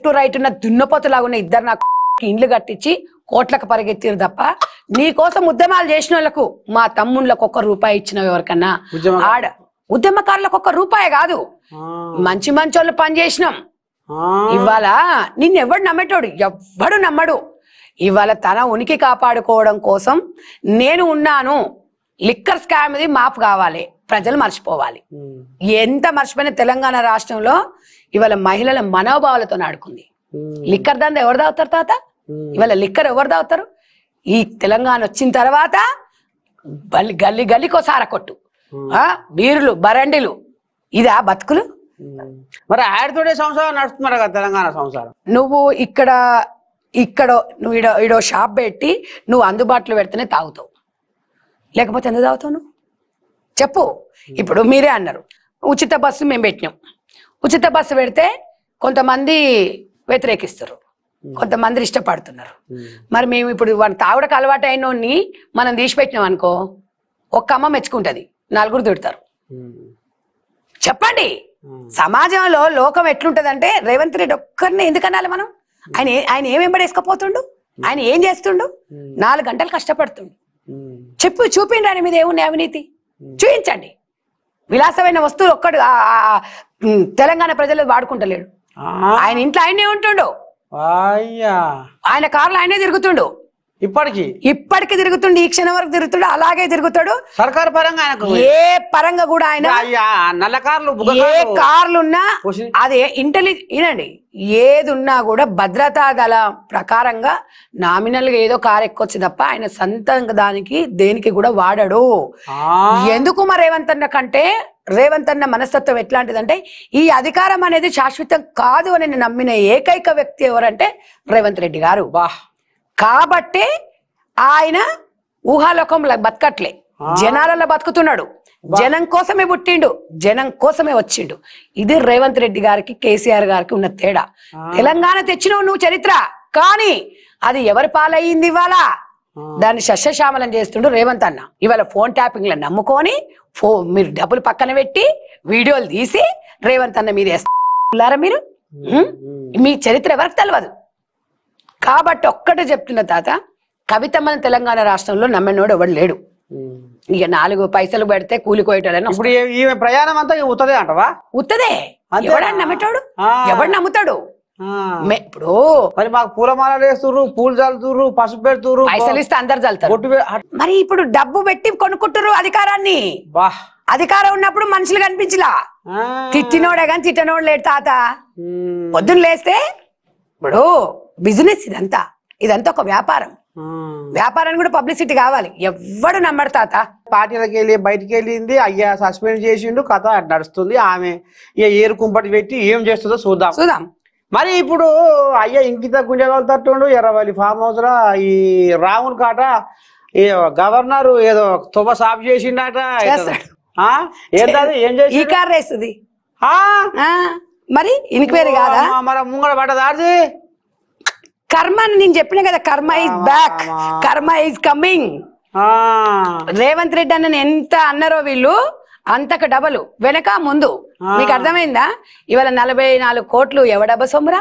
Left right ఉన్న దున్నపోతులాగున్న ఇద్దరు నాకు ఇండ్లు కట్టించి కోట్లకు పరిగెత్తిరు తప్ప నీకోసం ఉద్యమాలు చేసిన వాళ్ళకు మా తమ్ముళ్ళకు ₹1 ఇచ్చిన ఎవరికన్నా ఆడ ఉద్యమకారులకు ₹1 కాదు మంచి మంచోళ్ళు పని చేసినాం ఇవాళ నిన్నెవడు నమ్మేటోడు ఎవ్వడు నమ్మడు ఇవాళ తన ఉనికి కాపాడుకోవడం కోసం నేను ఉన్నాను లిక్కర్ స్కామ్ ఇది మాఫ్ కావాలి ప్రజలు మర్చిపోవాలి ఎంత మర్చిపోయిన తెలంగాణ రాష్ట్రంలో ఇవాళ మహిళల మనోభావాలతో ఆడుకుంది లిక్కర్ దంద ఎవరు తాగుతారు తాత ఇవాళ లిక్కర్ ఎవరు తాగుతారు ఈ తెలంగాణ వచ్చిన తర్వాత గల్లి గల్లికో సార కొట్టు బీరులు బరండిలు ఇదా బతుకులు మరి ఆడితోడే సంసారం నడుస్తున్నారు కదా తెలంగాణ సంసారం నువ్వు ఇక్కడ నువ్వు ఇడో షాప్ పెట్టి నువ్వు అందుబాటులో పెడితేనే తాగుతావు లేకపోతే ఎందుకు తాగుతావు నువ్వు చెప్పు ఇప్పుడు మీరే అన్నారు ఉచిత బస్సు మేము పెట్టినాం ఉచిత బస్సు పెడితే కొంతమంది వ్యతిరేకిస్తారు కొంతమంది ఇష్టపడుతున్నారు మరి మేము ఇప్పుడు వాడు తాగుడకు అలవాటు అయినోడిని మనం తీసిపెట్టినాం అనుకో ఒక్క అమ్మ మెచ్చుకుంటది 4 తిడతారు చెప్పండి సమాజంలో లోకం ఎట్లుంటదంటే రేవంత్ రెడ్డి ఒక్కరిని ఎందుకనాలి మనం ఆయన ఏం వెంబడేసుకపోతుండు ఆయన ఏం చేస్తుండు 4 గంటలు కష్టపడుతుండు చూపిండి ఆయన మీద ఏమున్నాయి అవినీతి చూపించండి విలాసమైన వస్తువులు ఒక్కడు తెలంగాణ ప్రజలు వాడుకుంటలేడు ఆయన ఇంట్లో ఆయనే ఉంటుండు ఆయన కార్లు ఆయనే తిరుగుతుండు ఇప్పటికి తిరుగుతుండు ఈ క్షణం వరకు తిరుగుతుండు అలాగే తిరుగుతాడు సర్కారు పరంగా ఏ పరంగా కూడా ఆయన నల్ల కార్లు ఏ కార్లున్నా అదే వినండి ఏది ఉన్నా కూడా భద్రతా దళ ప్రకారంగా నామినల్ గా ఏదో కారు ఎక్కొచ్చు తప్ప ఆయన సొంతంగా దానికి దేనికి కూడా వాడడు ఎందుకు మరి రేవంత్ అన్న కంటే రేవంత్ అన్న మనస్తత్వం ఎట్లాంటిదంటే ఈ అధికారం అనేది శాశ్వతం కాదు అని నమ్మిన ఏకైక వ్యక్తి ఎవరంటే రేవంత్ రెడ్డి గారు కాబట్టి ఆయన ఊహాలోకంలో బతకట్లే జనాలలో బతుకుతున్నాడు జనం కోసమే పుట్టిండు జనం కోసమే వచ్చిండు ఇది రేవంత్ రెడ్డి గారికి కేసీఆర్ గారికి ఉన్న తేడా తెలంగాణ తెచ్చినవు నువ్వు చరిత్ర కానీ అది ఎవరి పాలయ్యింది ఇవాళ దాన్ని సస్యశ్యామలం చేస్తుండు రేవంత్ అన్న ఇవాళ ఫోన్ ట్యాపింగ్ లో నమ్ముకొని మీరు డబ్బులు పక్కన పెట్టి వీడియోలు తీసి రేవంత్ అన్న మీద వేస్తారా మీరు మీ చరిత్ర ఎవరికి తెలియదు కాబట్టి ఒక్కటే చెప్తున్న తాత కవితమ్మని తెలంగాణ రాష్ట్రంలో నమ్మినోడు ఎవడు లేడు ఇక 4 పైసలు పెడితే కూలికోయటాలని ఇప్పుడు ఈమె ప్రయాణం అంతా ఉత్తదే అంటవా ఉత్తదే ఎవడని నమ్మేటాడు ఎవడు నమ్ముతాడు ఇప్పుడు మరి మాకు పూలమాలలు వేస్తుర్రు పూలు చల్లుతుర్రు పసుపు పెడుతుర్రు పైసలు ఇస్తే అందరు చల్లుతారు మరి ఇప్పుడు డబ్బు పెట్టి కొనుక్కుంటారు అధికారాన్ని అధికారం ఉన్నప్పుడు మనుషులు కనిపించలా తిట్టినోడే కానీ తిట్టనోడు లేడు తాత పొద్దున్న లేస్తే ఇప్పుడు బిజినెస్ ఇదంతా ఒక వ్యాపారాన్ని కూడా పబ్లిసిటీ కావాలి ఎవడు నమ్మడు తాత పార్టీలకు వెళ్ళి బయటికి వెళ్ళింది అయ్యా సస్పెండ్ చేసిండు కథ నడుస్తుంది ఆమె ఇక ఏరు కుంపటి పెట్టి ఏం చేస్తుందో చూద్దాం మరి ఇప్పుడు అయ్యా ఇంకిత గుంజగలుగుతట్టుండు ఎర్రవల్లి ఫామ్ హౌస్ లో ఈ రాముల్ కాట గవర్నర్ ఏదో తుబ సాఫ్ చేసిండట ఏం చేసి ఈ కార్ రేస్తుంది మరి ఇన్క్వైరీ కాదా మరి ముంగడ పడ్డదాది కర్మ అని నేను చెప్పిన కదా కర్మ ఈజ్ బ్యాక్ కర్మ ఈజ్ కమింగ్ రేవంత్ రెడ్డి అన్న ఎంత అన్నారో వీళ్ళు అంతకు డబలు వెనక ముందు మీకు అర్థమైందా ఇవాళ 44 కోట్లు ఎవడబ్బ సొమ్మురా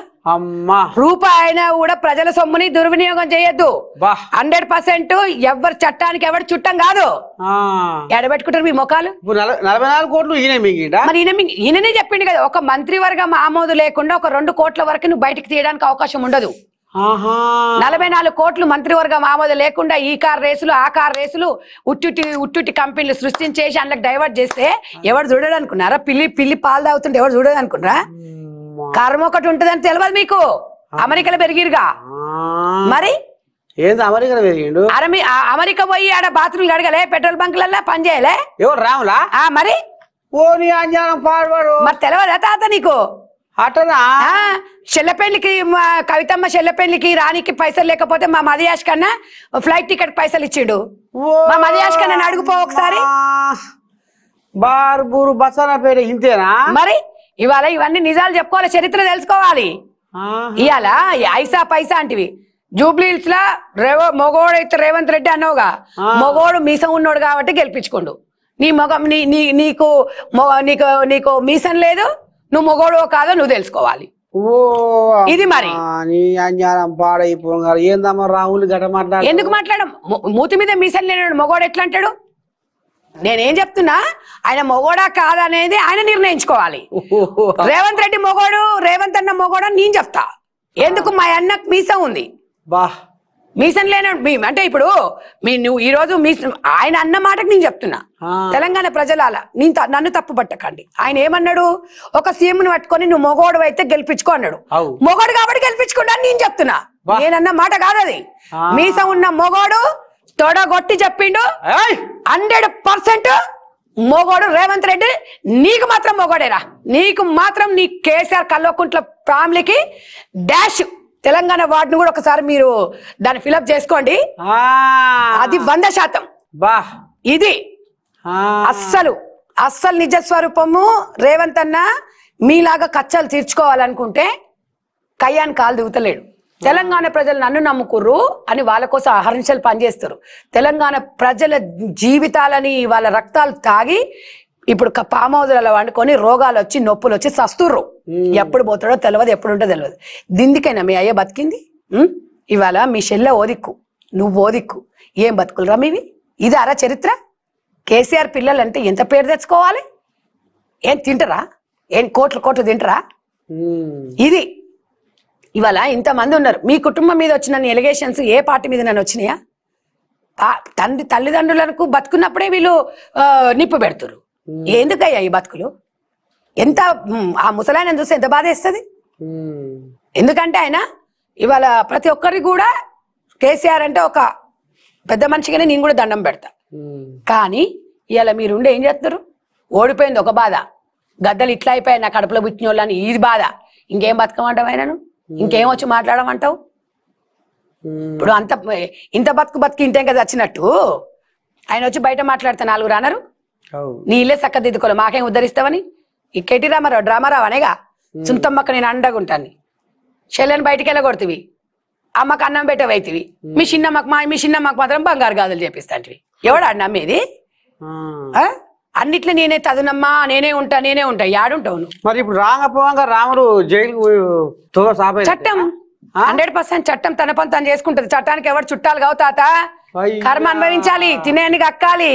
రూపాయి అయినా కూడా ప్రజల సొమ్ముని దుర్వినియోగం చేయొద్దు 100% ఎవరి చట్టానికి ఎవరు చుట్టం కాదు ఎడబెట్టుకుంటారు మీ ముఖాలు 44 కోట్లు మరి ఈయననే చెప్పిండు కదా ఒక మంత్రివర్గం ఆమోదు లేకుండా ఒక 2 కోట్ల వరకు నువ్వు బయటకు తీయడానికి అవకాశం ఉండదు 44 కోట్లు మంత్రివర్గం ఆమోదం లేకుండా ఈ కార్ రేసులు ఆ కార్ రేసులు ఉట్టుటి కంపెనీలు సృష్టించేసి అందులోకి డైవర్ట్ చేస్తే ఎవరు చూడడు అనుకున్నారా పిల్లి పాలు తాగుతుంటే ఎవరు చూడదు అనుకున్నారా కర్మ ఒకటి ఉంటదని తెలియదు మీకు అమెరికాలో పెరిగిరుగా మరి అమెరికా పోయి ఆడ బాత్రూమ్ గడగలే పెట్రోల్ బంకులలో పని చేయలే ఎవరు రాములా మరి మరి తెలియదా తాత నీకు అటనా చెల్లపెళ్లికి కవితమ్మ చెల్లపెళ్లికి రానికి పైసలు లేకపోతే మా మదియాష్ కన్నా ఫ్లైట్ టికెట్ పైసలు ఇచ్చిండు మా మదియాష్ కన్నా అడుగుపో ఒకసారి బార్బూరు బసానా పేరు ఇంతేనా మరి ఇవాళ ఇవన్నీ నిజాలు చెప్పుకోవాలి చరిత్ర తెలుసుకోవాలి ఇవాళ ఐసా పైసా అంటివి జూబ్లీహిల్స్ లా మొగోడు అయితే రేవంత్ రెడ్డి అన్నావుగా మొగోడు మీసం ఉన్నోడు కాబట్టి గెలిపించుకోండు నీ మొగం నీకు మీసం లేదు నువ్వు మొగోడో కాదో నువ్వు తెలుసుకోవాలి ఓ ఇది మరి నీ అజ్ఞానం పాడైపోగారు ఏందమ్మా రాములు గట మాట్లాడు ఎందుకు మాట్లాడడం మూతి మీద మీసలు లేనాడు మొగోడు ఎట్లా అంటాడు నేనేం చెప్తున్నా ఆయన మొగోడా కాదనేది ఆయన నిర్ణయించుకోవాలి రేవంత్ రెడ్డి మొగోడు రేవంత్ అన్న మొగోడు అని నేను చెప్తా ఎందుకు మా అన్నకు మీసం ఉంది బా మీసం లేనాడు అంటే ఇప్పుడు నువ్వు ఈ రోజు ఆయన అన్న మాటకు నేను చెప్తున్నా తెలంగాణ ప్రజల నన్ను తప్పు పట్టకండి ఆయన ఏమన్నాడు ఒక సీఎంను పట్టుకొని నువ్వు మొగోడు అయితే గెలిపించుకో అన్నాడు మొగోడు కాబట్టి గెలిపించుకున్నా నేను చెప్తున్నా నేనన్న మాట కాదు అది మీసం ఉన్న మొగోడు తొడగొట్టి చెప్పిండు 100% మొగోడు రేవంత్ రెడ్డి నీకు మాత్రం మొగోడేరా నీకు మాత్రం నీ కేసీఆర్ కల్వకుంట్ల ఫ్యామిలీకి డాష్ తెలంగాణ వార్డును కూడా ఒకసారి మీరు దాన్ని ఫిలప్ చేసుకోండి అది 100%. బా ఇది అస్సలు నిజ స్వరూపము రేవంత్ అన్న మీలాగా కచ్చలు తీర్చుకోవాలనుకుంటే కయ్యాన్ని కాలు దిగుతలేడు తెలంగాణ ప్రజలు నన్ను నమ్ముకుర్రు అని వాళ్ళ కోసం అహర్నిశలు పనిచేస్తారు తెలంగాణ ప్రజల జీవితాలని వాళ్ళ రక్తాలు తాగి ఇప్పుడు ఫామ్ హౌస్లలో వండుకొని రోగాలు వచ్చి నొప్పులు వచ్చి సస్తుర్రు ఎప్పుడు పోతాడో తెలియదు ఎప్పుడు ఉంటో తెలియదు దిందికైనా మీ అయ్య బతికింది ఇవాళ మీ చెల్లె ఓదిక్కు నువ్వు ఓదిక్కు ఏం బతుకులరా మీవి ఇది అరా చరిత్ర కేసీఆర్ పిల్లలంటే ఎంత పేరు తెచ్చుకోవాలి ఏం తింటరా ఏం కోట్లు తింటరా ఇది ఇవాళ ఇంతమంది ఉన్నారు మీ కుటుంబం మీద వచ్చిన ఎలిగేషన్స్ ఏ పార్టీ మీద నన్ను వచ్చినాయా తల్లిదండ్రులకు బతుకున్నప్పుడే వీళ్ళు నిప్పు పెడుతురు ఎందుకయ్యా ఈ బతుకులు ఎంత ఆ ముసలాయన చూస్తే ఎంత బాధ వేస్తుంది ఎందుకంటే ఆయన ఇవాళ ప్రతి ఒక్కరికి కూడా కేసీఆర్ అంటే ఒక పెద్ద మనిషిగానే నేను కూడా దండం పెడతా కానీ ఇవాళ మీరుండే ఏం చేస్తారు ఓడిపోయింది ఒక బాధ గద్దలు ఇట్లా అయిపోయాయి నా కడుపులో పుట్టిన వాళ్ళని ఇది బాధ ఇంకేం బతకమంటావు ఆయనను ఇంకేం వచ్చి మాట్లాడమంటావు ఇప్పుడు ఇంత బతుకు ఇంటేం కదా వచ్చినట్టు ఆయన వచ్చి బయట మాట్లాడితే 4 రానరు నీ ఇల్లే చక్కదిద్దుకోవాలి మాకేం ఉద్ధరిస్తావని ఇక్కెటి డ్రామారావు అనేగా సుంతమ్మక్క నేను అండగుంటాను చెల్లెని బయటికి వెళ్ళగొడుతుంది అమ్మకు అన్నం పెట్టవైతివి మీ చిన్నమ్మకు మాత్రం బంగారు గాజులు చేపిస్తాంటివి ఎవడు నమ్మేది అన్నిట్లో నేనే తదునమ్మా నేనే ఉంటా యాడుంటావు నువ్వు మరి ఇప్పుడు రాంగపోవంగా రాముడు జైలు చట్టం 100% చట్టం తన పని తను చేసుకుంటది చట్టానికి ఎవరు చుట్టాలు కావు తాత కర్మ అనుభవించాలి తినేందుకు అక్కాలి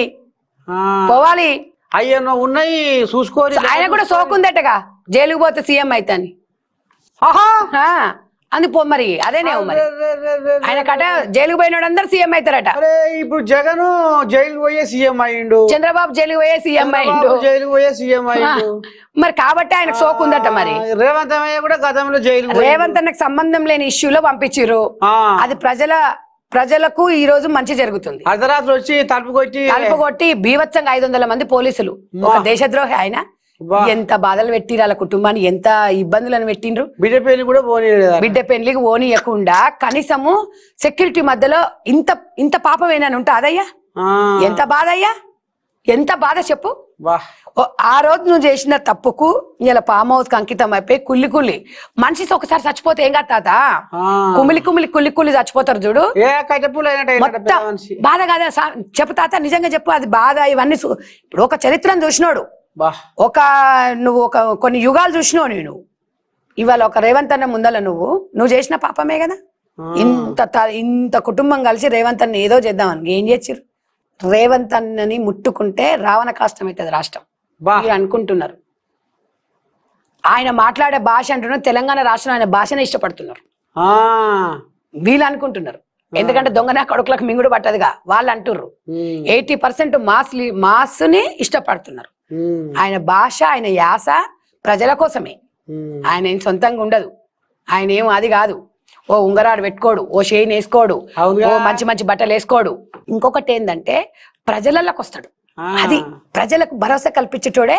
పోవాలి అయ్యో ఉన్నాయి చూసుకోవాలి ఆయన కూడా సోకుందటగా జైలుకు పోతే సీఎం అయితాని అందుపో మరి అదేనేమో మరి ఆయన కట జైలుకు పోయినాడు అందరు సీఎం అవుతారట ఇప్పుడు జగన్ జైలుకు పోయే సీఎం అయ్యిండు చంద్రబాబు జైలుకు పోయే సీఎం అయ్యిండు జైలుకు పోయే సీఎం అయ్యిండు మరి కాబట్టి ఆయనకు సోకుందట మరి రేవంత్ అన్నయ్య కూడా గతంలో జైలు రేవంత్ అన్నకు సంబంధం లేని ఇష్యూలో పంపించారు అది ప్రజలకు ఈ రోజు మంచి జరుగుతుంది అర్ధరాత్రి వచ్చి తలుపు కొట్టి బీభత్సంగా 500 మంది పోలీసులు ఒక దేశద్రోహి ఆయన ఎంత బాధలు పెట్టిరు వాళ్ళ కుటుంబాన్ని ఎంత ఇబ్బందులను పెట్టిండ్రు బిడ్డ పెళ్లికి ఓనియకుండా కనీసము సెక్యూరిటీ మధ్యలో ఇంత పాపం ఏమైనా ఉంటా అదయ్యా ఎంత బాధ అయ్యా ఎంత బాధ చెప్పు ఆ రోజు నువ్వు చేసిన తప్పుకు ఇలా ఫామ్ హౌస్ కి అంకితం అయిపోయి కుల్లి మనిషి ఒకసారి చచ్చిపోతే ఏం కాదు తాత కుమిలి చచ్చిపోతారు చూడు మొత్తం బాధ కాదా చెప్పు తాత నిజంగా చెప్పు అది బాధ ఇవన్నీ ఇప్పుడు ఒక చరిత్రను చూసినోడు నువ్వు కొన్ని యుగాలు చూసినావు నేను ఇవాళ ఒక రేవంత్ అన్న ముందల నువ్వు చేసిన పాపమే కదా ఇంత కుటుంబం కలిసి రేవంత్ అన్న ఏదో చేద్దామని ఏం చేసిరు రేవంత్ అన్నని ముట్టుకుంటే రావణ కాష్టం అవుతుంది రాష్ట్రం మీరు అనుకుంటున్నారు ఆయన మాట్లాడే భాష అంటున్నారు తెలంగాణ రాష్ట్రం ఆయన భాషనే ఇష్టపడుతున్నారు వీళ్ళు అనుకుంటున్నారు ఎందుకంటే దొంగన కొడుకులకు మింగుడు పట్టదుగా వాళ్ళు అంటుర్రు 80% మాస్ ని ఇష్టపడుతున్నారు ఆయన భాష ఆయన యాస ప్రజల కోసమే ఆయన ఏం సొంతంగా ఉండదు ఆయన ఏం అది కాదు ఓ ఉంగరాడు పెట్టుకోడు ఓ షేన్ వేసుకోడు ఓ మంచి బట్టలు వేసుకోడు ఇంకొకటి ఏంటంటే ప్రజలలోకి వస్తాడు అది ప్రజలకు భరోసా కల్పించేటోడే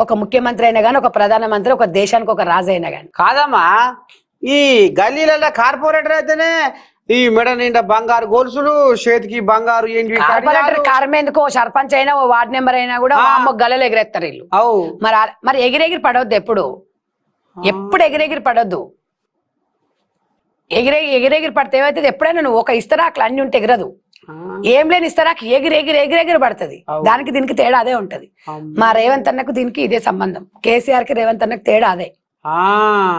ఒక ముఖ్యమంత్రి అయినా గానీ ఒక ప్రధానమంత్రి ఒక దేశానికి ఒక రాజు అయినా గానీ కాదమ్మా ఈ గల్లీలలో కార్పొరేటర్ అయితేనే ఈ మెడ నిండా బంగారు గొలుసులు చేతికి బంగారు కార్పొరేటర్ కారమేందుకు సర్పంచ్ అయినా ఓ వార్డు మెంబర్ అయినా కూడా గల్లలు ఎగిరేస్తారు వీళ్ళు మరి ఎగిరెగిరి పడవద్దు ఎప్పుడు ఎగిరెగిరి పడొద్దు ఎగిరెగిరి పడితే ఏమైతుంది ఎప్పుడైనా నువ్వు ఒక ఇస్తరాకులు అన్ని ఉంటే ఎగరదు ఏం లేని ఇస్తరాకు ఎగిరెగిరి పడుతుంది దానికి దీనికి తేడా అదే ఉంటది మా రేవంత్ అన్నకు దీనికి ఇదే సంబంధం కేసీఆర్ కి రేవంత్ అన్నకు తేడా అదే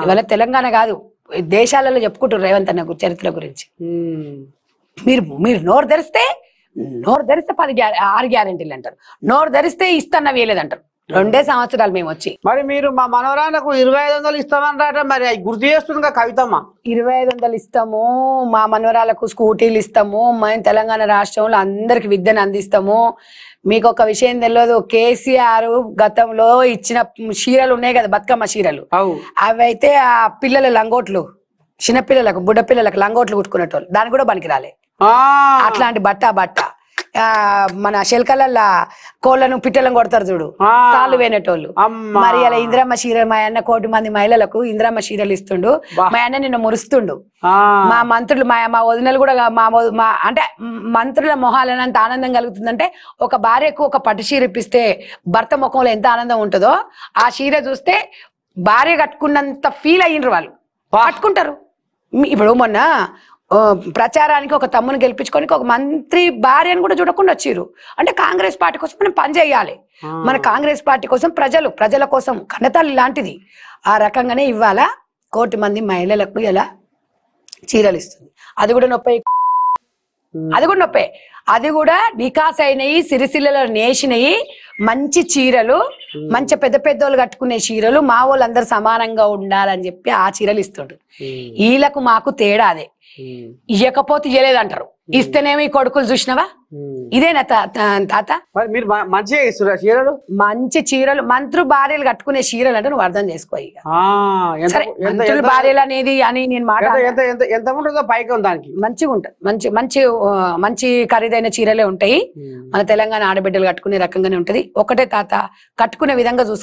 ఇవాళ తెలంగాణ కాదు, దేశాలలో చెప్పుకుంటారు రేవంత్ అన్న చరిత్ర గురించి. మీరు నోరు తెరిస్తే 6 గ్యారెంటీలు అంటారు, నోరు తెరిస్తే ఇస్తన్న వేయలేదంటారు. 2 సంవత్సరాలు మేము వచ్చి. మరి మీరు మా మనవరాలకు 2500 ఇస్తామన్నారట, మరి అవి గుర్తు చేస్తుంది కవితమ్మ. 2500 ఇస్తాము, మా మనవరాలకు స్కూటీలు ఇస్తాము, మేము తెలంగాణ రాష్ట్రంలో అందరికి విద్యను అందిస్తాము. మీకు ఒక విషయం తెలియదు, కేసీఆర్ గతంలో ఇచ్చిన చీరలు ఉన్నాయి కదా, బతుకమ్మ చీరలు, అవైతే ఆ పిల్లల లంగోట్లు, చిన్నపిల్లలకు బుడ్డ పిల్లలకు లంగోట్లు కుట్టుకునేటోళ్ళు, దానికి కూడా పనికి రాలే. అట్లాంటి బట్ట మన శెల్కలల్లా కోళ్లను పిట్టలను కొడతారు చూడు, తాళ్ళు వేనేటోళ్ళు. మరి అలా ఇందిరమ్మ చీర మా అన్న 1 కోటి మంది మహిళలకు ఇందిరమ్మ చీరలు ఇస్తుండు. మా అన్న నిన్న మురుస్తుండు. మా మంత్రులు మా వదినలు కూడా మా అంటే మంత్రుల మొహాలనంత ఆనందం కలుగుతుందంటే, ఒక భార్యకు ఒక పట్టు చీర ఇప్పిస్తే భర్త ముఖంలో ఎంత ఆనందం ఉంటుందో, ఆ చీర చూస్తే భార్య కట్టుకున్నంత ఫీల్ అయ్యిండ్రు వాళ్ళు, కట్టుకుంటారు. ఇప్పుడు మొన్న ప్రచారానికి ఒక తమ్ముని గెలిపించుకొని ఒక మంత్రి భార్యను కూడా చూడకుండా వచ్చిర్రు. అంటే కాంగ్రెస్ పార్టీ కోసం మనం పని చేయాలి. మన కాంగ్రెస్ పార్టీ కోసం ప్రజల కోసం కన్నతల్లి లాంటిది. ఆ రకంగానే ఇవాళ 1 కోటి మంది మహిళలకు ఇలా చీరలు ఇస్తుంది. అది కూడా నొప్పే, అది కూడా నికాస్ అయినవి, సిరిసిల్లలో నేసినవి మంచి చీరలు, మంచి పెద్ద పెద్దోళ్ళు కట్టుకునే చీరలు, మా వాళ్ళు అందరు సమానంగా ఉండాలని చెప్పి ఆ చీరలు ఇస్తుండ్రు. వీళ్ళకు మాకు తేడా అదే, ఇయ్యకపోతే ఇయ్యలేదంటారు, ఇస్తేనేమో ఈ కొడుకులు చూసినవా. ఇదేనా తాత? మీరు మంచిగా ఇస్తున్నారు చీరలు, మంచి చీరలు. మంత్రులు భార్యలు కట్టుకునే చీరలు అంటే నువ్వు అర్థం చేసుకో. ఇక సరే, మంత్రులు భార్యలు అనేది అని నేను మాట ఎంత ఉంటుందో పైకి దానికి మంచిగా ఉంటుంది. మంచి ఖరీదైన చీరలే ఉంటాయి. మన తెలంగాణ ఆడబిడ్డలు కట్టుకునే రకంగానే ఉంటది. ఒకటే తాత, కట్టుకునే విధంగా చూసుకో.